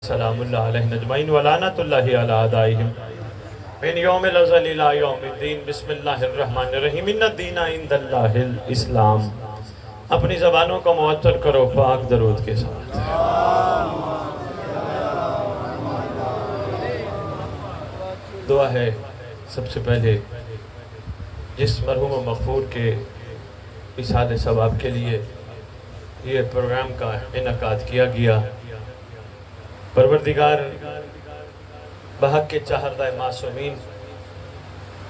سلام اللہ علیہ اجمعین ولعنۃ اللہ علی اعدائہم من یوم الازل الی یوم الدین بسم اللہ الرحمن الرحیم ان الدین عند اللہ الاسلام۔ اپنی زبانوں کو معطر کرو پاک درود کے ساتھ۔ دعا ہے سب سے پہلے جس مرحوم و مغفور کے اصحاب ثواب کے لیے یہ پروگرام کا انعقاد کیا گیا، پروردگار بحق کے چاہردہ معصومین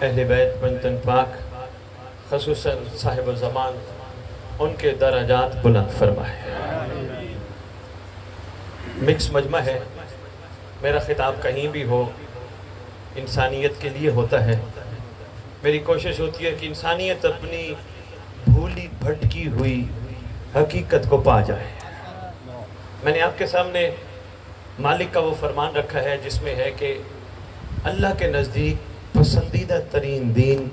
اہل بیت بنتن پاک خصوصاً صاحب الزمان ان کے درجات بلند فرمائے۔ مکس مجمع ہے، میرا خطاب کہیں بھی ہو انسانیت کے لیے ہوتا ہے۔ میری کوشش ہوتی ہے کہ انسانیت اپنی بھولی بھٹکی ہوئی حقیقت کو پا جائے۔ میں نے آپ کے سامنے مالک کا وہ فرمان رکھا ہے جس میں ہے کہ اللہ کے نزدیک پسندیدہ ترین دین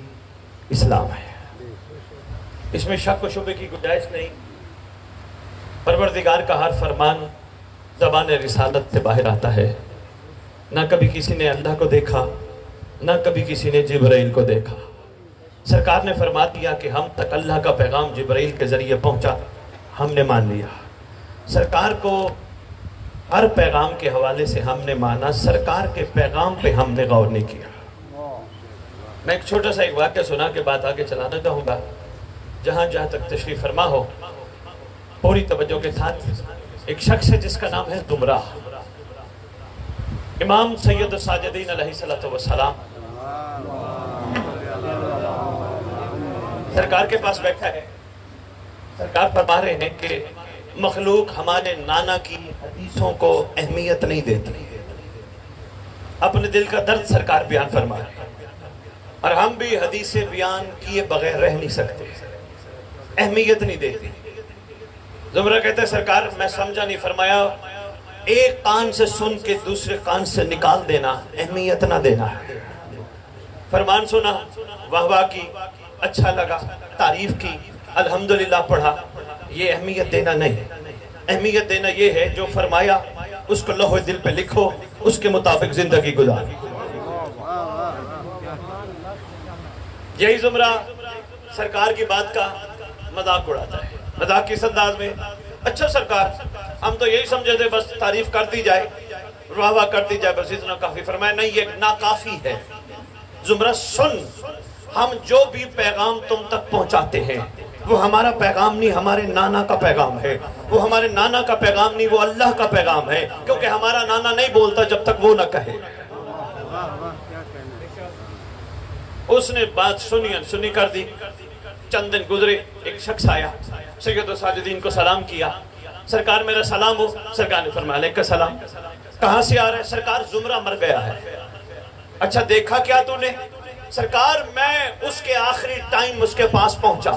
اسلام ہے، اس میں شک و شبے کی گنجائش نہیں۔ پروردگار کا ہر فرمان زبان رسالت سے باہر آتا ہے، نہ کبھی کسی نے اللہ کو دیکھا، نہ کبھی کسی نے جبرائیل کو دیکھا۔ سرکار نے فرما دیا کہ ہم تک اللہ کا پیغام جبرائیل کے ذریعے پہنچا، ہم نے مان لیا۔ سرکار کو ہر پیغام کے حوالے سے ہم نے مانا، سرکار کے پیغام پہ ہم نے غور نہیں کیا۔ میں ایک چھوٹا سا ایک واقعہ سنا کے بعد آگے چلانا چاہوں گا، جہاں تک تشریف فرما ہو پوری توجہ کے ساتھ۔ ایک شخص ہے جس کا نام ہے زمرہ، امام سید الساجدین علیہ السلام سرکار کے پاس بیٹھا ہے۔ سرکار فرما رہے ہیں کہ مخلوق ہمارے نانا کی حدیثوں کو اہمیت نہیں دیتی، اپنے دل کا درد سرکار بیان فرما رہے ہیں، اور ہم بھی حدیث بیان کیے بغیر رہ نہیں سکتے، اہمیت نہیں دیتی۔ زمرہ کہتا ہے سرکار میں سمجھا نہیں، فرمایا ایک کان سے سن کے دوسرے کان سے نکال دینا اہمیت نہ دینا ہے۔ فرمان سنا، واہ واہ کی، اچھا لگا، تعریف کی، الحمدللہ پڑھا، یہ اہمیت دینا نہیں۔ اہمیت دینا یہ ہے جو فرمایا اس کو لوح دل پہ لکھو، اس کے مطابق زندگی گزار۔ یہی زمرہ سرکار کی بات کا مذاق اڑاتا ہے، مذاق کس انداز میں؟ اچھا سرکار ہم تو یہی سمجھے تھے بس تعریف کر دی جائے، واہ واہ کر دی جائے، بس اتنا کافی۔ فرمایا نہیں، یہ ناکافی ہے۔ زمرہ سن، ہم جو بھی پیغام تم تک پہنچاتے ہیں وہ ہمارا پیغام نہیں، ہمارے نانا کا پیغام ہے۔ وہ ہمارے نانا کا پیغام نہیں، وہ اللہ کا پیغام ہے، کیونکہ ہمارا نانا نہیں بولتا جب تک وہ نہ کہے۔ اس نے بات سنی کر دی۔ چند دن گزرے، ایک شخص آیا، سید الساجدین کو سلام کیا، سرکار میرا سلام ہو۔ سرکار نے فرمایا علیکہ السلام، کہاں سے آ رہے ہیں؟ سرکار زمرہ مر گیا ہے۔ اچھا دیکھا کیا تو نے؟ سرکار میں اس کے آخری ٹائم اس کے پاس پہنچا،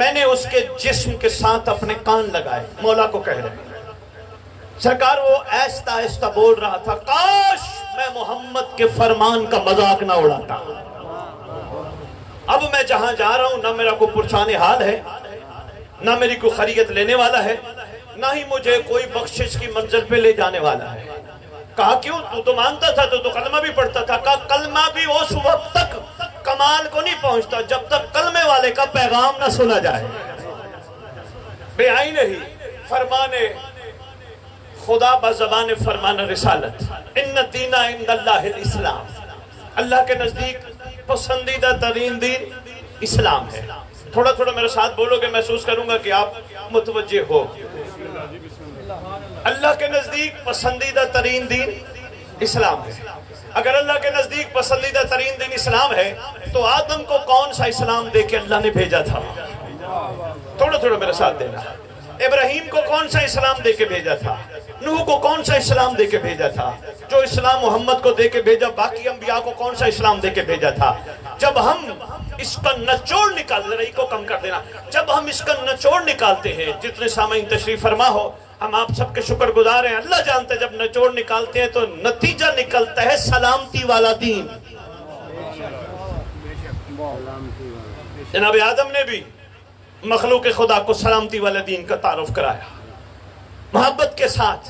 میں نے اس کے جسم کے ساتھ اپنے کان لگائے، مولا کو کہہ رہے ہیں۔ سرکار وہ آہستہ آہستہ بول رہا تھا، کاش میں محمد کے فرمان کا مذاق نہ اڑاتا۔ اب میں جہاں جا رہا ہوں نہ میرا کوئی پرچان حال ہے، نہ میری کوئی خریت لینے والا ہے، نہ ہی مجھے کوئی بخشش کی منزل پہ لے جانے والا ہے۔ کہا کیوں؟ تو مانتا تھا، تو کلمہ بھی پڑھتا تھا۔ کہا کلمہ بھی اس وقت تک کمال کو نہیں پہنچتا جب تک کلمے والے کا پیغام نہ سنا جائے۔ بے آئی نہیں، فرمان خدا بزبان فرمان رسالت، ان الدین عند اللہ الاسلام، اللہ کے نزدیک پسندیدہ ترین دین اسلام ہے۔ تھوڑا تھوڑا میرے ساتھ بولو گے، محسوس کروں گا کہ آپ متوجہ ہو۔ اللہ کے نزدیک پسندیدہ ترین دین اسلام ہے۔ اگر اللہ کے نزدیک پسندیدہ ترین دین اسلام ہے تو آدم کو کون سا اسلام دے کے اللہ نے بھیجا تھا؟ تھوڑا تھوڑا میرے ساتھ دینا۔ ابراہیم کو کون سا اسلام دے کے بھیجا تھا؟ نوح کو کون سا اسلام دے کے بھیجا تھا؟ جو اسلام محمد کو دے کے بھیجا، باقی انبیاء کو کون سا اسلام دے کے بھیجا تھا؟ جب ہم اس کا نچوڑ نکالتے، رہی کو کم کر دینا، جب ہم اس کا نچوڑ نکالتے ہیں، جتنے سامعین تشریف فرما ہو، ہم آپ سب کے شکر گزار ہیں، اللہ جانتے جب نچوڑ نکالتے ہیں تو نتیجہ نکلتا ہے سلامتی والا دین۔ جناب آدم نے بھی مخلوق خدا کو سلامتی والے دین کا تعارف کرایا، محبت کے ساتھ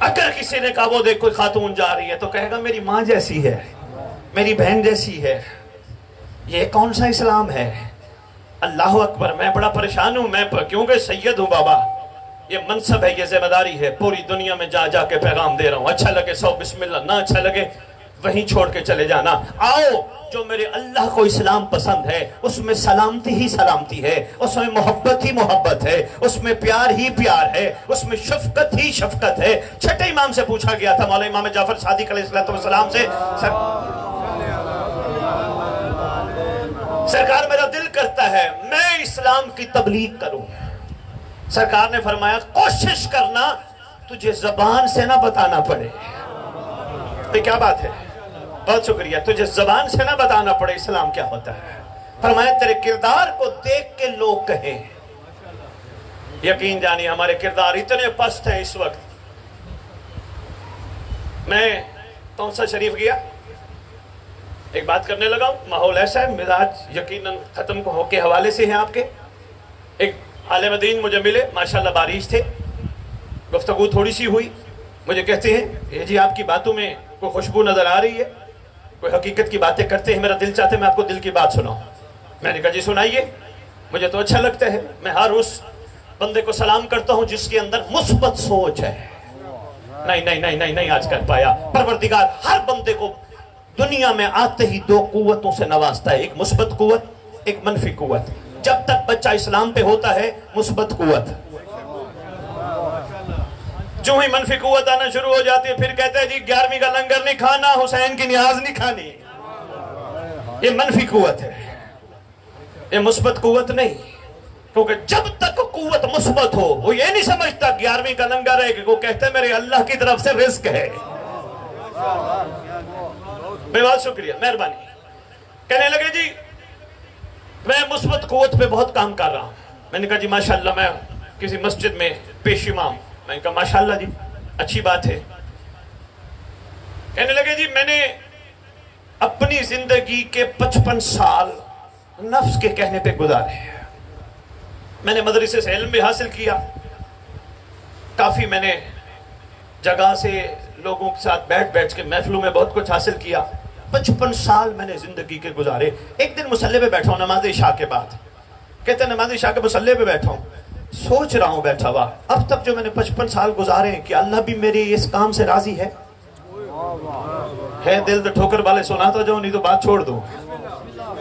اگر کسی نے کہا وہ دیکھ کوئی خاتون جا رہی ہے تو کہے گا میری ماں جیسی ہے، میری بہن جیسی ہے، یہ کون سا اسلام ہے؟ اللہ اکبر، میں بڑا پریشان ہوں، میں کیونکہ سید ہوں بابا، یہ منصب ہے، یہ ذمہ داری ہے، پوری دنیا میں جا جا کے پیغام دے رہا ہوں، اچھا لگے سو بسم اللہ، نہ اچھا لگے وہیں چھوڑ کے چلے جانا۔ آؤ، جو میرے اللہ کو اسلام پسند ہے اس میں سلامتی ہی سلامتی ہے، اس میں محبت ہی محبت ہے، اس میں پیار ہی پیار ہے، اس میں شفقت ہی شفقت ہے۔ چھٹے امام سے پوچھا گیا تھا، مولا امام جعفر صادق علیہ السلام سے، سرکار میرا دل کرتا ہے میں اسلام کی تبلیغ کروں۔ سرکار نے فرمایا کوشش کرنا تجھے زبان سے نہ بتانا پڑے۔ یہ کیا بات ہے؟ بہت شکریہ۔ تجھے زبان سے نہ بتانا پڑے اسلام کیا ہوتا ہے۔ فرمایا تیرے کردار کو دیکھ کے لوگ کہیں۔ یقین جانی ہمارے کردار اتنے پست ہیں اس وقت۔ میں تونسا شریف گیا، ایک بات کرنے لگا ہوں، ماحول ایسا ہے، مزاج یقیناً ختم ہو کے حوالے سے ہیں آپ کے۔ ایک عالم دین مجھے ملے، ماشاءاللہ بارش تھے، گفتگو تھوڑی سی ہوئی، مجھے کہتے ہیں یہ جی آپ کی باتوں میں کوئی خوشبو نظر آ رہی ہے، کوئی حقیقت کی باتیں کرتے ہیں، میرا دل چاہتے میں آپ کو دل کی بات سناؤں۔ میں نے کہا جی سنائیے، مجھے تو اچھا لگتا ہے، میں ہر اس بندے کو سلام کرتا ہوں جس کے اندر مثبت سوچ ہے۔ نہیں آج کر پایا۔ پروردگار ہر بندے کو دنیا میں آتے ہی دو قوتوں سے نوازتا ہے، ایک مثبت قوت، ایک منفی قوت۔ جب تک بچہ اسلام پہ ہوتا ہے مثبت قوت، جو ہی منفی قوت آنا شروع ہو جاتی ہے پھر کہتا ہے جی 11ویں کا لنگر نہیں کھانا، حسین کی نیاز نہیں کھانی۔ یہ منفی قوت ہے، یہ مثبت قوت نہیں۔ کیونکہ جب تک قوت مثبت ہو وہ یہ نہیں سمجھتا 11ویں کا لنگر ہے، کہ وہ کہتا ہے میرے اللہ کی طرف سے رزق ہے۔ بے بہت شکریہ، مہربانی۔ کہنے لگے جی میں مثبت قوت پہ بہت کام کر رہا ہوں۔ میں نے کہا جی ماشاءاللہ، میں کسی مسجد میں پیش امام۔ میں نے کہا ماشاءاللہ جی اچھی بات ہے۔ کہنے لگے جی میں نے اپنی زندگی کے 55 سال نفس کے کہنے پہ گزارے۔ میں نے مدرسے سے علم بھی حاصل کیا، کافی میں نے جگہ سے لوگوں کے ساتھ بیٹھ کے محفلوں میں بہت کچھ حاصل کیا۔ 55 سال میں نے زندگی کے گزارے۔ ایک دن مصلی پہ بیٹھا ہوں نماز عشاء کے بعد، کہتے ہیں نماز عشاء کے مصلی پہ بیٹھا ہوں، سوچ رہا ہوں بیٹھا ہوا اب تک جو میں نے 55 سال گزارے ہیں کہ اللہ بھی میرے اس کام سے راضی ہے۔ دل تو ٹھوکر والے سناتا جاؤ نہیں تو بات چھوڑ دو۔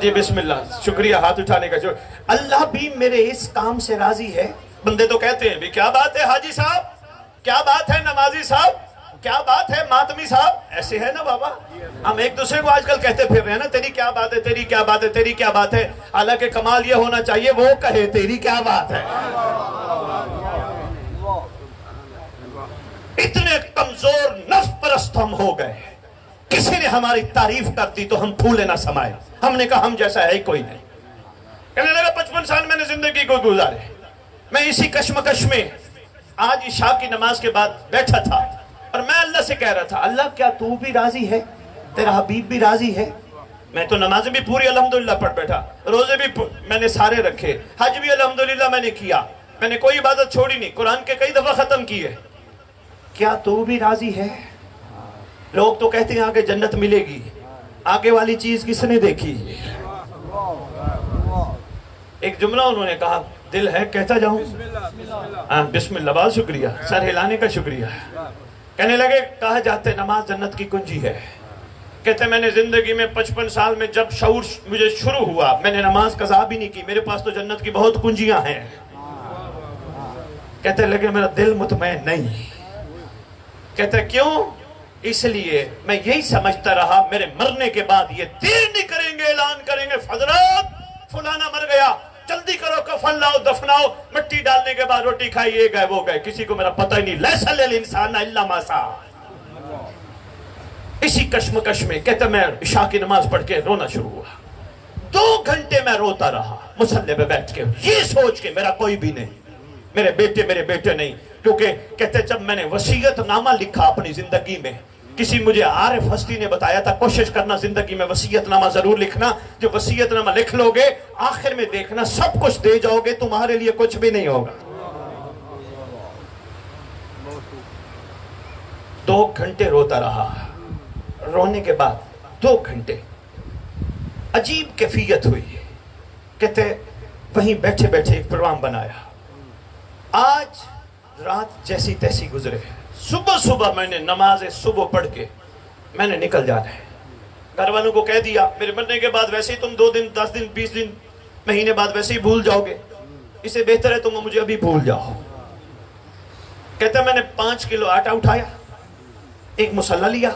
جی بسم اللہ، شکریہ ہاتھ اٹھانے کا۔ اللہ بھی میرے اس کام سے راضی ہے۔ بندے تو کہتے ہیں بھی کیا بات ہے حاجی صاحب، کیا بات ہے نمازی صاحب، کیا بات ہے ماتمی صاحب، ایسے ہے نا بابا۔ ہم ایک دوسرے کو آج کل کہتے پھر رہے ہیں نا تیری کیا بات ہے، تیری کیا بات ہے، تیری کیا بات ہے۔ حالانکہ کمال یہ ہونا چاہیے وہ کہے تیری کیا بات ہے۔ اتنے کمزور نفس پرست ہم ہو گئے، کسی نے ہماری تعریف کر دی تو ہم پھولے نہ سمائے، ہم نے کہا ہم جیسا ہے ہی کوئی نہیں۔ کہنے لگا 55 سال میں نے زندگی کو گزارے، میں اسی کشمکش میں آج عشاء کی نماز کے بعد بیٹھا تھا اور میں اللہ سے کہہ رہا تھا اللہ کیا تو بھی راضی ہے، تیرا حبیب بھی راضی ہے۔ میں تو نمازیں بھی پوری الحمدللہ پڑھ بیٹھا، روزے بھی میں نے سارے رکھے، حج بھی الحمدللہ میں نے کیا، میں نے کوئی عبادت چھوڑی نہیں، قرآن کے کئی دفعہ ختم کیے۔ کیا تو بھی راضی ہے؟ لوگ تو کہتے ہیں آگے جنت ملے گی، آگے والی چیز کس نے دیکھی؟ ایک جملہ انہوں نے کہا، دل ہے کہتا جاؤں؟ بسم اللہ، بہت شکریہ، سر ہلانے کا شکریہ۔ کہنے لگے کہا جاتے نماز جنت کی کنجی ہے۔ کہتے میں نے زندگی میں 55 سال میں جب شعور مجھے شروع ہوا میں نے نماز قضا بھی نہیں کی، میرے پاس تو جنت کی بہت کنجیاں ہیں۔ کہتے لگے میرا دل مطمئن نہیں۔ کہتے کیوں؟ اس لیے میں یہی سمجھتا رہا میرے مرنے کے بعد یہ دیر نہیں کریں گے، اعلان کریں گے حضرات فلانا مر گیا، جلدی کرو کفن لاؤ دفناؤ، مٹی ڈالنے کے بعد روٹی کھائی، یہ گئے وہ گئے، کسی کو میرا پتہ ہی نہیں۔ لیسا للانسان الا ما سعی۔ اسی کشمکش میں کہتا میں عشاء کی نماز پڑھ کے رونا شروع ہوا، 2 گھنٹے میں روتا رہا مصلی پہ بیٹھ کے، یہ سوچ کے میرا کوئی بھی نہیں، میرے بیٹے نہیں۔ کیونکہ کہتے جب میں نے وصیت نامہ لکھا اپنی زندگی میں، کسی مجھے عارف ہستی نے بتایا تھا کوشش کرنا زندگی میں وصیت نامہ ضرور لکھنا، جو وصیت نامہ لکھ لو گے آخر میں دیکھنا سب کچھ دے جاؤ گے، تمہارے لیے کچھ بھی نہیں ہوگا۔ 2 گھنٹے روتا رہا. رونے کے بعد 2 گھنٹے عجیب کیفیت ہوئی. کہتے وہیں بیٹھے بیٹھے ایک پروگرام بنایا. آج رات جیسی تیسی گزرے, صبح میں نے نماز صبح پڑھ کے میں نے نکل جانا ہے. گھر والوں کو کہہ دیا میرے مرنے کے بعد ویسے ہی تم 2 دن 10 دن 20 دن مہینے بعد ویسے ہی بھول جاؤ گے, اسے بہتر ہے تم مجھے ابھی بھول جاؤ. کہتا میں نے 5 کلو آٹا اٹھایا, ایک مسلح لیا,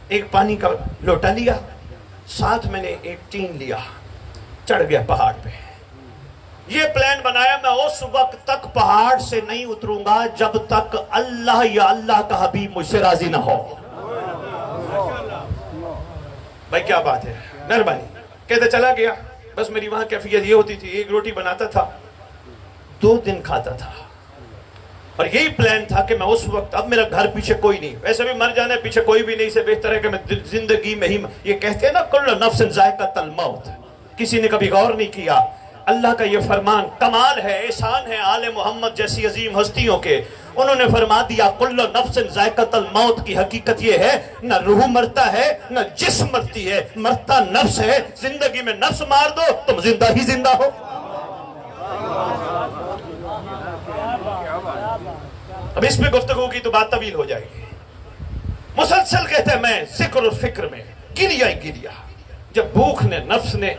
ایک پانی کا لوٹا لیا, ساتھ میں نے ایک ٹین لیا, چڑھ گیا پہاڑ پہ. یہ پلان بنایا میں اس وقت تک پہاڑ سے نہیں اتروں گا جب تک اللہ یا اللہ کا حبیب مجھ سے راضی نہ ہو. بھائی کیا بات ہے, مہربانی. کہتے چلا گیا. بس میری وہاں کیفیت یہ ہوتی تھی, ایک روٹی بناتا تھا 2 دن کھاتا تھا, اور یہی پلان تھا کہ میں اس وقت, اب میرا گھر پیچھے کوئی نہیں, ویسے بھی مر جانا ہے پیچھے کوئی بھی نہیں, اسے بہتر ہے کہ میں زندگی میں ہی, یہ کہتے ہیں نا کل نفس ذائقۃ الموت, کسی نے کبھی غور نہیں کیا. اللہ کا یہ فرمان کمال ہے, احسان ہے آل محمد جیسی عظیم ہستیوں کے. انہوں نے فرما دیا کل نفس ذائقۃ الموت کی حقیقت یہ ہے نہ روح مرتا ہے نہ جسم مرتی ہے, مرتا نفس ہے. زندگی میں نفس مار دو تم زندہ ہی زندہ ہو. اب اس میں گفتگو کی تو بات طویل ہو جائے گی. مسلسل کہتے ہیں میں ذکر و فکر میں گریا ہی گریا. جب نفس نے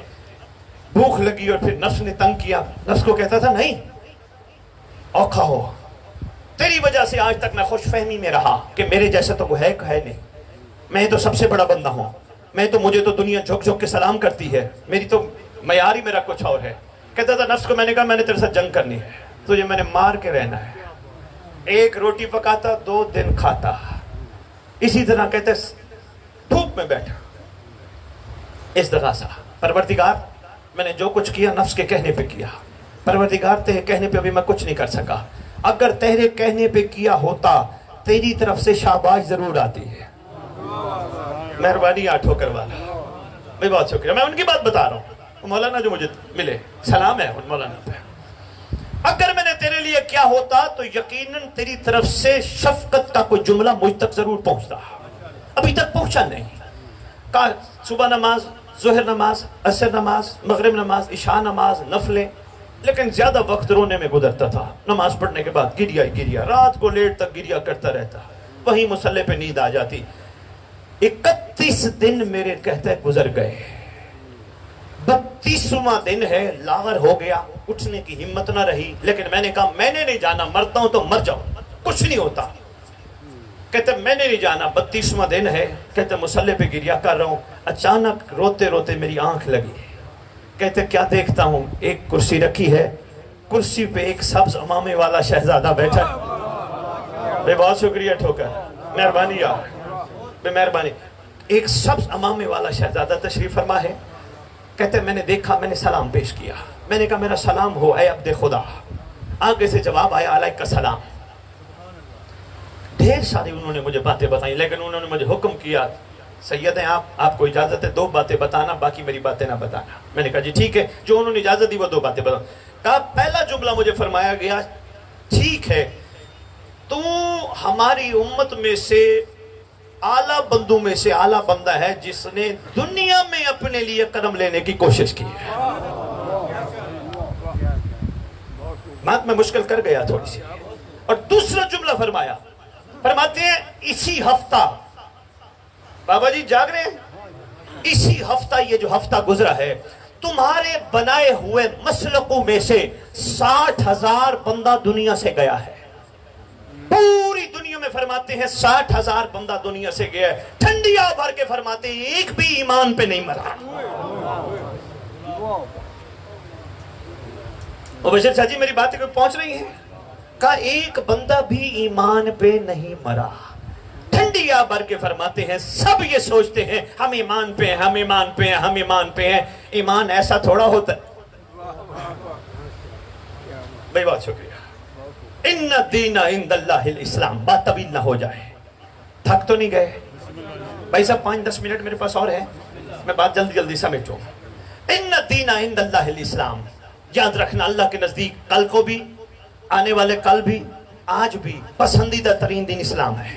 بھوک لگی اور پھر نفس نے تنگ کیا, نفس کو کہتا تھا نہیں اوکھا ہو, تیری وجہ سے آج تک میں خوش فہمی میں رہا کہ میرے جیسا تو وہ ہے نہیں, میں تو سب سے بڑا بندہ ہوں, مجھے تو دنیا جھک جھک کے سلام کرتی ہے, میری تو معیار ہی میرا کچھ اور ہے. کہتا تھا نفس کو, میں نے کہا میں نے تیرے ساتھ جنگ کرنی ہے, تجھے میں نے مار کے رہنا ہے. 1 روٹی پکاتا 2 دن کھاتا. اسی طرح کہتے دھوپ میں بیٹھا استغاثہ, پروردگار میں نے جو کچھ کیا نفس کے کہنے پہ کیا, پروردگار تیرے کہنے پہ بھی میں کچھ نہیں کر سکا, اگر تیرے کہنے پہ کیا ہوتا تیری طرف سے شاباش ضرور آتی ہے. مہربانی آٹھو کروا لا, میں بہت شکریہ. میں ان کی بات بتا رہا ہوں, مولانا جو مجھے ملے, سلام ہے ان مولانا پہ. اگر میں نے تیرے لیے کیا ہوتا تو یقیناً تیری طرف سے شفقت کا کوئی جملہ مجھ تک ضرور پہنچتا, ابھی تک پہنچا نہیں. کہا صبح نماز, ظہر نماز, عصر نماز, مغرب نماز, عشاء نماز, نفلیں, لیکن زیادہ وقت رونے میں گزرتا تھا. نماز پڑھنے کے بعد گریا ہی گریا, رات کو لیٹ تک گریا کرتا رہتا, وہیں مصلے پہ نیند آ جاتی. 31 دن میرے کہتے گزر گئے. 32واں دن ہے, لاغر ہو گیا, اٹھنے کی ہمت نہ رہی, لیکن میں نے کہا میں نے نہیں جانا, مرتا ہوں تو مر جاؤں, کچھ نہیں ہوتا. کہتے میں نے نہیں جانا. 32واں دن ہے, کہتے مصلے پہ گریا کر رہا ہوں, اچانک روتے روتے میری آنکھ لگی. کہتے کیا دیکھتا ہوں, ایک کرسی رکھی ہے, کرسی پہ ایک سبز امامے والا شہزادہ بیٹھا. بے بہت شکریہ ٹھوکر, مہربانی یار, بے مہربانی. ایک سبز امامے والا شہزادہ تشریف فرما ہے. کہتے میں نے دیکھا, میں نے سلام پیش کیا, میں نے کہا میرا سلام ہو اے عبد خدا. آگے سے جواب آیا علیک السلام. ڈھیر ساری انہوں نے مجھے باتیں بتائیں, لیکن انہوں نے مجھے حکم کیا سید ہیں آپ کو اجازت ہے 2 باتیں بتانا, باقی میری باتیں نہ بتانا. میں نے کہا جی ٹھیک ہے, جو انہوں نے اجازت دی وہ 2 باتیں بتانا. کہا پہلا جملہ مجھے فرمایا گیا, ٹھیک ہے تو ہماری امت میں سے اعلیٰ بندوں میں سے اعلیٰ بندہ ہے جس نے دنیا میں اپنے لیے قدم لینے کی کوشش کی ہے. بات میں مشکل کر گیا تھوڑی سی. اور دوسرا جملہ فرماتے ہیں اسی ہفتہ, بابا جی جاگ رہے ہیں, اسی ہفتہ, یہ جو ہفتہ گزرا ہے, تمہارے بنائے ہوئے مسلکوں میں سے 60,000 بندہ دنیا سے گیا ہے. پوری دنیا میں فرماتے ہیں 60,000 بندہ دنیا سے گیا ہے. ٹھنڈیا بھر کے فرماتے ہیں ایک بھی ایمان پہ نہیں مرا. بشیر شاہ جی میری باتیں کوئی پہنچ رہی ہیں؟ کہا ایک بندہ بھی ایمان پہ نہیں مرا. ٹھنڈیا بھر کے فرماتے ہیں سب یہ سوچتے ہیں ہم ایمان پہ ہیں, ہم ایمان پہ ہیں, ہم ایمان پہ ہیں. ایمان ایسا تھوڑا ہوتا ہے. بھائی بہت شکریہ. ان الدین عند اللہ الاسلام. بات طویل نہ ہو جائے, تھک تو نہیں گئے بھائی صاحب؟ 5-10 منٹ میرے پاس اور ہے, میں بات جلدی سمجھوں. ان الدین عند اللہ الاسلام. یاد رکھنا اللہ کے نزدیک کل کو بھی, آنے والے کل بھی, آج بھی پسندیدہ ترین دین اسلام ہے.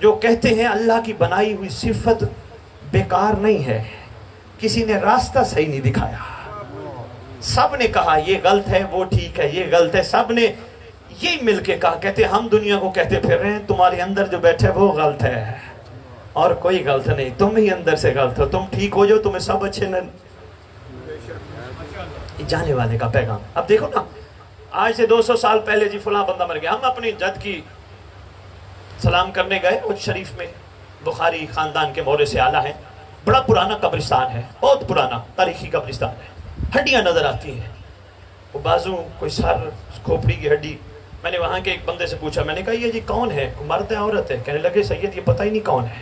جو کہتے ہیں اللہ کی بنائی ہوئی صفت بیکار نہیں ہے، کسی نے راستہ صحیح نہیں دکھایا. سب نے کہا یہ غلط ہے، وہ ٹھیک ہے، یہ غلط ہے، سب نے یہی مل کے کہا. کہتے ہم دنیا کو کہتے پھر رہے ہیں تمہارے اندر جو بیٹھے وہ غلط ہے، اور کوئی غلط نہیں، تم ہی اندر سے غلط ہو. تم ٹھیک ہو جاؤ، تمہیں سب اچھے نہ. جانے والے کا پیغام. اب دیکھو نا، آج سے 200 سال پہلے جی فلاں بندہ مر گیا، ہم اپنی جد کی سلام کرنے گئے اج شریف میں، بخاری خاندان کے مورے سے آلہ ہے، بڑا پرانا قبرستان ہے، بہت پرانا تاریخی قبرستان ہے. ہڈیاں نظر آتی ہیں، وہ بازو، کوئی سر، کھوپڑی کی ہڈی. میں نے وہاں کے ایک بندے سے پوچھا، میں نے کہا یہ جی کون ہے، مرد ہے عورت ہے؟ کہنے لگے سید یہ پتہ ہی نہیں کون ہے.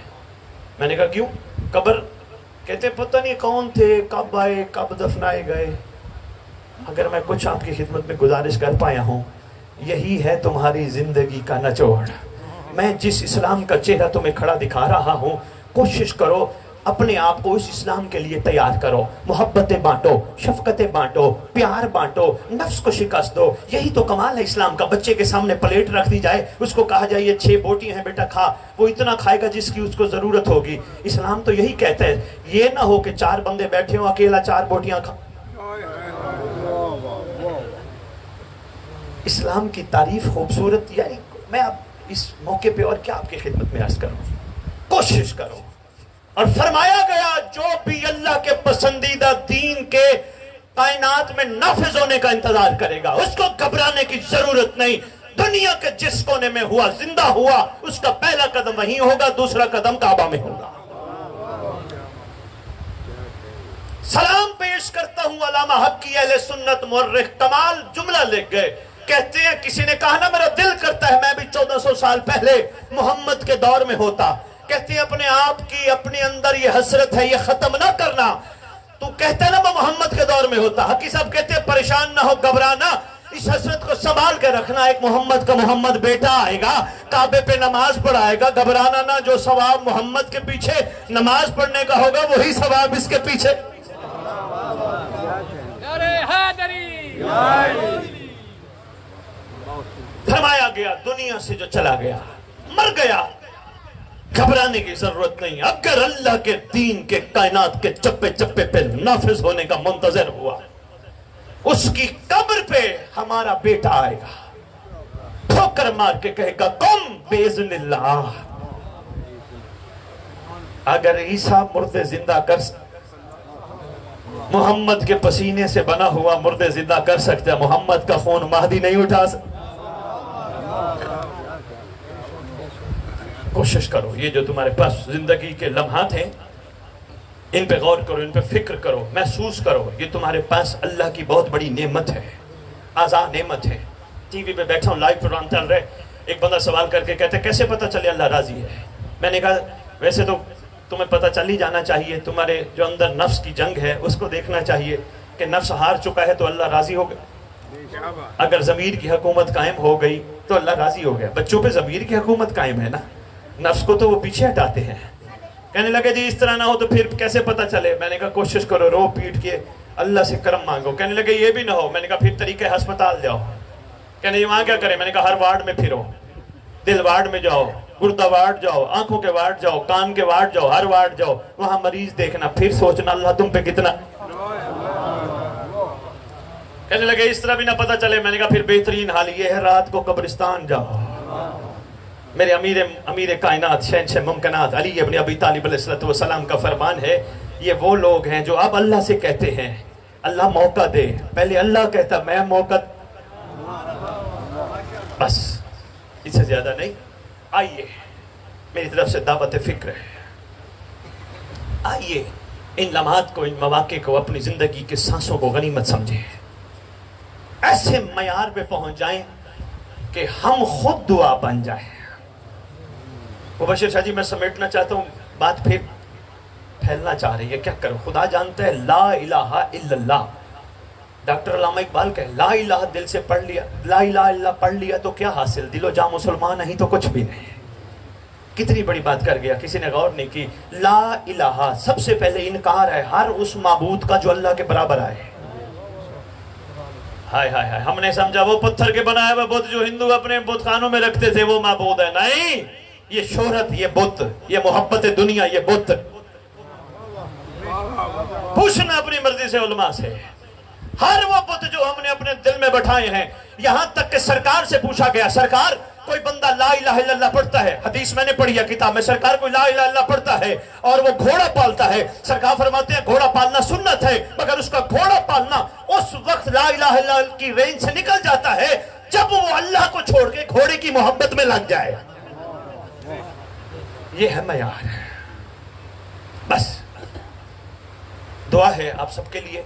میں نے کہا کیوں؟ قبر، کہتے پتہ نہیں کون تھے، کب آئے، کب دفنائے گئے. اگر میں کچھ آپ کی خدمت میں گزارش کر پایا ہوں، یہی ہے تمہاری زندگی کا نچوڑ. میں جس اسلام کا چہرہ تمہیں کھڑا دکھا رہا ہوں، کوشش کرو اپنے آپ کو اس اسلام کے لیے تیار کرو. محبتیں بانٹو، شفقتیں بانٹو، پیار بانٹو، نفس کو شکست دو. یہی تو کمال ہے اسلام کا. بچے کے سامنے پلیٹ رکھ دی جائے، اس کو کہا جائے یہ 6 بوٹیاں ہیں بیٹا کھا، وہ اتنا کھائے گا جس کی اس کو ضرورت ہوگی. اسلام تو یہی کہتا ہے. یہ نہ ہو کہ 4 بندے بیٹھے ہوں، اکیلا 4 بوٹیاں کھا. اسلام کی تعریف خوبصورت. یعنی میں اب اس موقع پہ اور کیا آپ کی خدمت میں عرض کروں. کوشش کرو. اور فرمایا گیا جو بھی اللہ کے پسندیدہ دین کے کائنات میں نافذ ہونے کا انتظار کرے گا، اس کو گھبرانے کی ضرورت نہیں. دنیا کے جس کونے میں ہوا، زندہ ہوا، اس کا پہلا قدم وہیں ہوگا، دوسرا قدم کعبہ میں ہوگا. سلام پیش کرتا ہوں علامہ حق کی اہل سنت مورخ کمال جملہ لکھ گئے. کہتے ہیں کسی نے کہا نا میرا دل کرتا ہے میں بھی 1400 سال پہلے محمد کے دور میں ہوتا. کہتے ہیں اپنے آپ کی اپنے اندر یہ حسرت ہے، یہ ختم نہ کرنا. تو کہتا ہے نا میں محمد کے دور میں ہوتا. حقی صاحب کہتے ہیں پریشان نہ ہو، گھبرانا، اس حسرت کو سنبھال کے رکھنا. ایک محمد کا محمد بیٹا آئے گا، کعبے پہ نماز پڑھائے گا. گھبرانا نہ، جو ثواب محمد کے پیچھے نماز پڑھنے کا ہوگا وہی ثواب اس کے پیچھے. فرمایا گیا دنیا سے جو چلا گیا مر گیا، گھبرانے کی ضرورت نہیں. اگر اللہ کے دین کے کائنات کے چپے چپے پہ نافذ ہونے کا منتظر ہوا، اس کی قبر پہ ہمارا بیٹا آئے گا، ٹھوکر مار کے کہے گا قم باذن اللہ. اگر عیسیٰ مردے زندہ کر محمد کے پسینے سے بنا ہوا مردے زندہ کر سکتے ہیں، محمد کا خون مہدی نہیں اٹھا سکتا. کوشش کرو، یہ جو تمہارے پاس زندگی کے لمحات ہیں ان پہ غور کرو، ان پہ فکر کرو، محسوس کرو. یہ تمہارے پاس اللہ کی بہت بڑی نعمت ہے، آزاد نعمت ہے. ٹی وی پہ بیٹھا ہوں، لائیو پروگرام چل رہے، ایک بندہ سوال کر کے کہتے کیسے پتہ چلے اللہ راضی ہے. میں نے کہا ویسے تو تمہیں پتہ چل ہی جانا چاہیے. تمہارے جو اندر نفس کی جنگ ہے اس کو دیکھنا چاہیے کہ نفس ہار چکا ہے تو اللہ راضی ہو گیا. اگر ضمیر کی حکومت قائم ہو گئی تو اللہ راضی ہو گیا. بچوں پہ ضمیر کی حکومت قائم ہے نا، نفس کو تو وہ پیچھے ہٹاتے ہیں. کہنے لگے جی اس طرح نہ ہو تو پھر کیسے پتہ چلے. میں نے کہا کوشش کرو، رو پیٹ کے اللہ سے کرم مانگو. کہنے لگے یہ بھی نہ ہو. میں نے کہا پھر طریقے ہسپتال جاؤ. کہنے جی وہاں کیا کریں. میں نے کہا ہر وارڈ میں پھرو، دل وارڈ میں جاؤ، گردہ وارڈ جاؤ، آنکھوں کے وارڈ جاؤ، کان کے وارڈ جاؤ، ہر وارڈ جاؤ، وہاں مریض دیکھنا، پھر سوچنا اللہ تم پہ کتنا. کہنے لگے اس طرح بھی نہ پتہ چلے. میں نے کہا پھر بہترین حال یہ ہے رات کو قبرستان جاؤ. میرے امیر کائنات شہنشاہ ممکنات علی ابن ابی طالب علیہ السلام کا فرمان ہے، یہ وہ لوگ ہیں جو اب اللہ سے کہتے ہیں اللہ موقع دے. پہلے اللہ کہتا میں موقع، بس اس سے زیادہ نہیں. آئیے میری طرف سے دعوت فکر ہے. آئیے ان لمحات کو، ان مواقع کو اپنی زندگی کے سانسوں کو غنیمت سمجھیں، ایسے معیار پہ پہنچ جائیں کہ ہم خود دعا بن جائیں. مبشر شاہ جی میں سمیٹنا چاہتا ہوں، بات پھر پھیلنا چاہ رہی ہے، کیا کروں. خدا جانتا ہے لا الہ الا اللہ. ڈاکٹر علامہ اقبال کہے لا الہ دل سے پڑھ لیا، لا الہ الا اللہ پڑھ لیا تو کیا حاصل، دل و جاں مسلمان نہیں تو کچھ بھی نہیں. کتنی بڑی بات کر گیا، کسی نے غور نہیں کی. لا الہ سب سے پہلے انکار ہے ہر اس معبود کا جو اللہ کے برابر آئے. ہائے ہائے ہائے، ہم نے سمجھا وہ پتھر کے بنائے ہوئے بت جو ہندو اپنے بت خانوں میں رکھتے تھے وہ معبود ہے. نہیں، یہ شہرت یہ بت، یہ محبت دنیا یہ بت. پوچھنا اپنی مرضی سے علماء سے. ہر وہ بت جو ہم نے اپنے دل میں بٹھائے ہیں، یہاں تک کہ سرکار سے پوچھا گیا، سرکار کوئی بندہ لا الہ الا اللہ پڑھتا ہے، حدیث میں نے پڑھی ہے کتاب میں، سرکار کوئی لا الہ الا اللہ پڑھتا ہے اور وہ گھوڑا پالتا ہے، سرکار فرماتے ہیں گھوڑا پالنا سنت ہے، مگر اس کا گھوڑا پالنا اس وقت لا الہ الا اللہ کی رینج سے نکل جاتا ہے جب وہ اللہ کو چھوڑ کے گھوڑے کی محبت میں لگ جائے. یہ ہے معیار. بس دعا ہے آپ سب کے لیے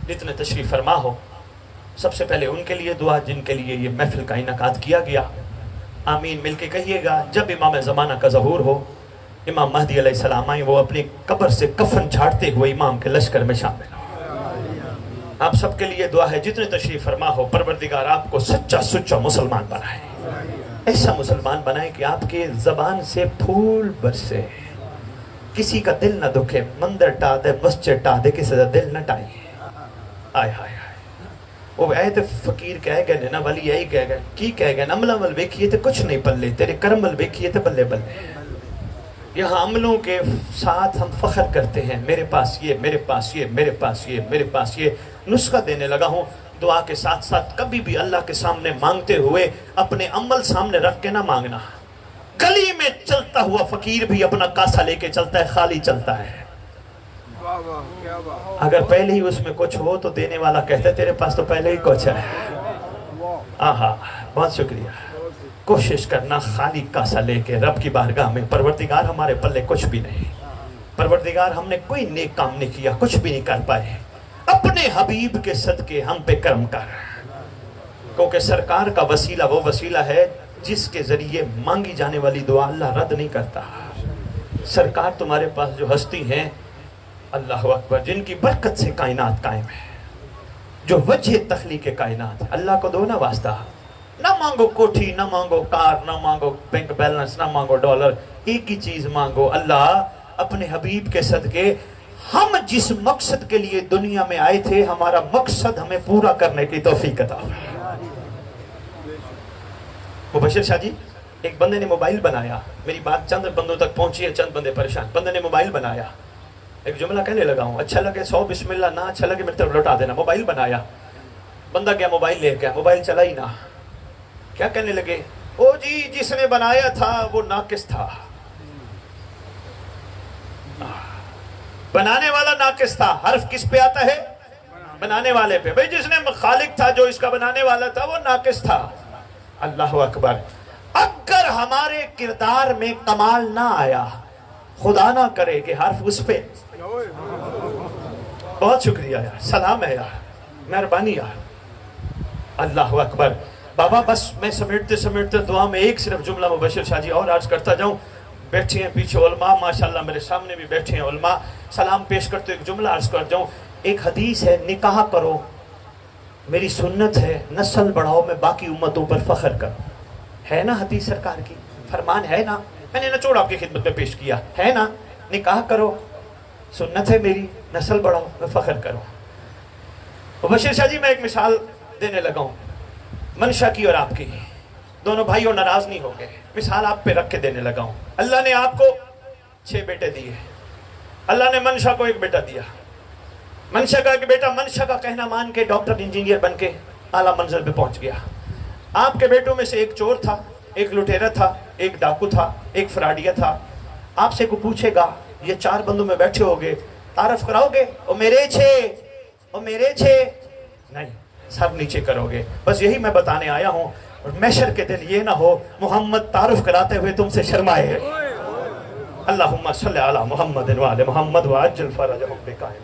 جتنے تشریف فرما ہو. سب سے پہلے ان کے لیے دعا جن کے لیے یہ محفل کا انعقاد کیا گیا. آمین مل کے کہیے گا. جب امام زمانہ کا ظہور ہو، امام مہدی علیہ السلام آئیں، وہ اپنی قبر سے کفن جھاڑتے ہوئے امام کے لشکر میں شامل ہو. آپ سب کے لیے دعا ہے جتنے تشریف فرما ہو، پروردگار آپ کو سچا سچا مسلمان بنائے. ایسا مسلمان بنائے کہ آپ کے زبان سے پھول برسے، کسی کا دل نہ دکھے، مندر ٹا دے مسجد ٹا دے، کسی کا دل نہ ٹائے. آئے ہائے ہائے وہ اے تے فقیر کہہ گئے نا ولی یہی کہہ گئے کی کہہ گئے عملہ مل ویکھیے تے کچھ نہیں پلے، تیرے کرم مل ویکھیے تے بلے بلے. یہاں عملوں کے ساتھ ہم فخر کرتے ہیں، میرے پاس یہ، میرے پاس یہ، میرے پاس یہ، میرے پاس یہ. نسخہ دینے لگا ہوں، دعا کے ساتھ ساتھ کبھی بھی اللہ کے سامنے مانگتے ہوئے اپنے عمل سامنے رکھ کے نہ مانگنا. گلی میں چلتا ہوا فقیر بھی اپنا کاسا لے کے چلتا ہے، خالی چلتا ہے. اگر پہلے ہی اس میں کچھ ہو تو دینے والا کہتا ہے تیرے پاس تو پہلے ہی کچھ ہے. آہا بہت شکریہ. کوشش کرنا خالی کاسا لے کے رب کی بارگاہ میں، پروردگار ہمارے پلے کچھ بھی نہیں، پروردگار ہم نے کوئی نیک کام نہیں کیا، کچھ بھی نہیں کر پائے، اپنے حبیب کے صدقے ہم پہ کرم کر. کیونکہ سرکار کا وسیلہ وہ وسیلہ ہے جس کے ذریعے مانگی جانے والی دعا اللہ رد نہیں کرتا. سرکار تمہارے پاس جو ہستی ہیں، اللہ اکبر، جن کی برکت سے کائنات قائم ہے، جو وجہ تخلیق کائنات، اللہ کو دو نا واسطہ. نہ مانگو کوٹھی، نہ مانگو کار، نہ مانگو بینک بیلنس، نہ مانگو ڈالر، ایک ہی چیز مانگو، اللہ اپنے حبیب کے صدقے ہم جس مقصد کے لیے دنیا میں آئے تھے، ہمارا مقصد ہمیں پورا کرنے کی توفیق عطا فرما. مبشر شاہ جی، ایک بندے نے موبائل بنایا، میری بات چند بندوں تک پہنچی ہے، چند بندے پریشان. بندے نے موبائل بنایا، ایک جملہ کہنے لگا ہوں، اچھا لگے 100 بسم اللہ، نہ اچھا لگے میری طرف لوٹا دینا. موبائل بنایا، بندہ گیا موبائل لے گیا، موبائل چلا ہی نہ. کیا کہنے لگے؟ او جی جس نے بنایا تھا وہ ناقص تھا. بنانے والا ناقص تھا. حرف کس پہ آتا ہے؟ بنانے والے پہ. بھئی جس نے خالق تھا، جو اس کا بنانے والا تھا، وہ ناقص تھا. اللہ اکبر. اگر ہمارے کردار میں کمال نہ آیا، خدا نہ کرے کہ حرف اس پہ. بہت شکریہ یار، سلام ہے یار، مہربانی یار. اللہ اکبر. بابا بس میں سمیٹتے دعا میں ایک صرف جملہ مبشر شاہ جی اور عرض کرتا جاؤں. بیٹھے ہیں پیچھے علماء، ماشاءاللہ میرے سامنے بھی بیٹھے ہیں علماء. سلام پیش کرتے ایک جملہ عرض کر جاؤں. ایک حدیث ہے، نکاح کرو میری سنت ہے، نسل بڑھاؤ میں باقی امتوں پر فخر کرو. ہے نا حدیث سرکار کی؟ فرمان ہے نا؟ میں نے نچوڑ آپ کی خدمت میں پیش کیا ہے نا. نکاح کرو، سنت ہے میری، نسل بڑھاؤ میں فخر کرو. مبشر شاہ جی میں ایک مثال دینے لگا ہوں، منشا کی اور آپ کی. دونوں بھائیوں ناراض نہیں ہو گئے، مثال آپ پہ رکھ کے دینے لگا ہوں. اللہ نے آپ کو 6 بیٹے دیے. اللہ نے منشا کو 1 بیٹا دیا. منشا کا 1 بیٹا منشا کا کہنا مان کے ڈاکٹر انجینئر بن کے اعلیٰ منزل پہ پہنچ گیا. آپ کے بیٹوں میں سے 1 چور تھا، 1 لٹیرا تھا، 1 ڈاکو تھا، 1 فراڈیا تھا. آپ سے کوئی پوچھے گا یہ 4 بندوں میں بیٹھے ہوگے، تعارف کراؤ گے؟ او میرے 6، او میرے 6، نہیں، سب نیچے کرو گے. بس یہی میں بتانے آیا ہوں. اور محشر کے دن یہ نہ ہو محمد تعارف کراتے ہوئے تم سے شرمائے. اللہم صلی علی محمد وعلی محمد وعجل فرجہم بقائم.